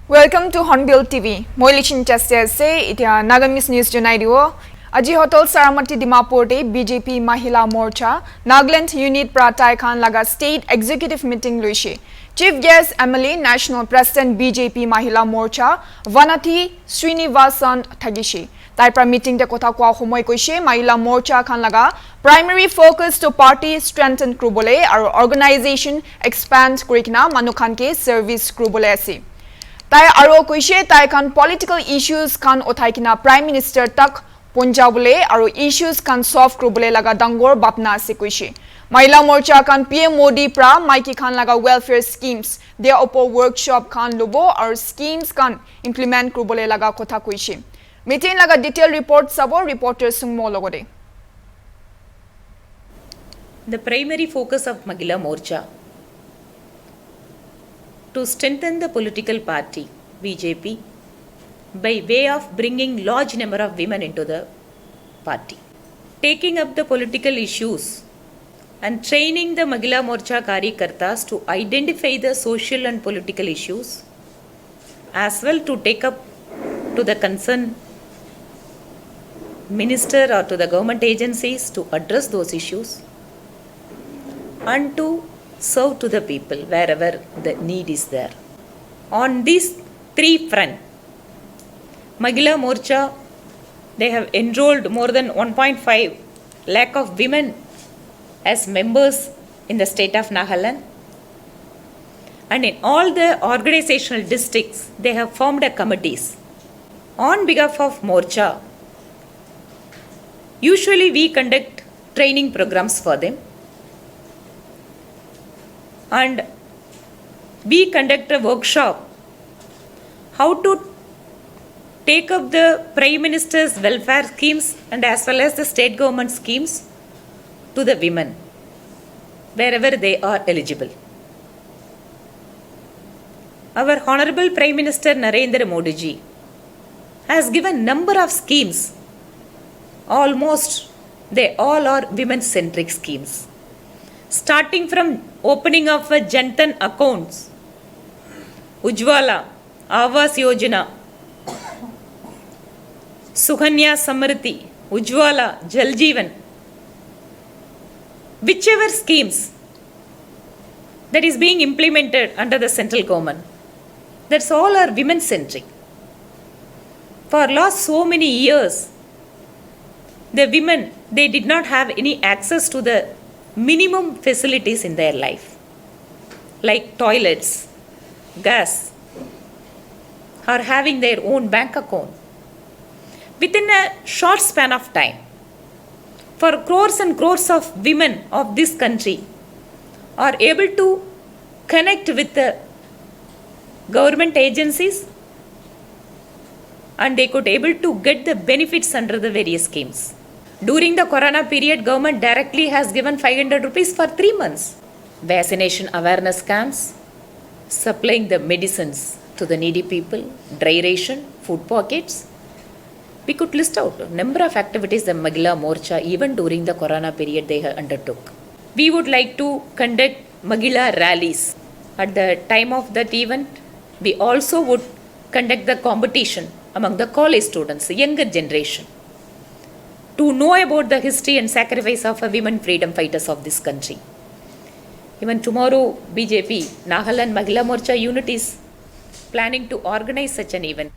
Welcome to Hornbill TV. Moi lichin chaste ase itia Nagamis news janai diwo. Aji hotel Saramati Dimapur de BJP Mahila Morcha Nagaland unit pratai khan laga state executive meeting loise. Chief guest MLA National President BJP Mahila Morcha Vanati Srinivasan Thagishi. Taipra meeting de kotha kwa khomoi koise Mahila Morcha khan laga primary focus to party strengthen krubole aru organization expand kurikina manukhan ke service krubole ase. Tai aro koise tai kan political issues kan othaikina prime minister tak punjabule aro issues kan solve krubule laga dangor bapna ase koise Mahila Morcha kan PM Modi pra maiki khan laga welfare schemes their opo workshop kan lobo aro schemes kan implement krubule laga kotha koise meeting laga detail report sabo reporter sungmo logode. The primary focus of Mahila Morcha to strengthen the political party BJP by way of bringing large number of women into the party, taking up the political issues and training the Mahila Morcha Karyakartas to identify the social and political issues, as well to take up to the concerned minister or to the government agencies to address those issues and to serve to the people wherever the need is there. On these three fronts, Mahila Morcha, they have enrolled more than 1.5 lakh of women as members in the state of Nagaland. And in all the organizational districts, they have formed a committees. On behalf of Morcha, usually we conduct training programs for them. And we conduct a workshop how to take up the Prime Minister's welfare schemes and as well as the state government schemes to the women wherever they are eligible. Our Honorable Prime Minister Narendra Modi ji has given number of schemes. Almost they all are women-centric schemes. Starting from opening of a Jantan accounts, Ujjwala, Awas Yojana, Sukanya Samriddhi, Ujjwala, Jal Jeevan, whichever schemes that is being implemented under the central government, that's all are women-centric. For last so many years, the women, they did not have any access to the minimum facilities in their life, like toilets, gas, or having their own bank account. Within a short span of time, for crores and crores of women of this country are able to connect with the government agencies and they could able to get the benefits under the various schemes. During the corona period, government directly has given 500 rupees for 3 months. Vaccination awareness camps, supplying the medicines to the needy people, dry ration, food pockets. We could list out a number of activities that Mahila Morcha, even during the corona period, they have undertook. We would like to conduct Mahila rallies. At the time of that event, we also would conduct the competition among the college students, the younger generation, to know about the history and sacrifice of women freedom fighters of this country. Even tomorrow, BJP, Nagaland Mahila Morcha unit is planning to organize such an event.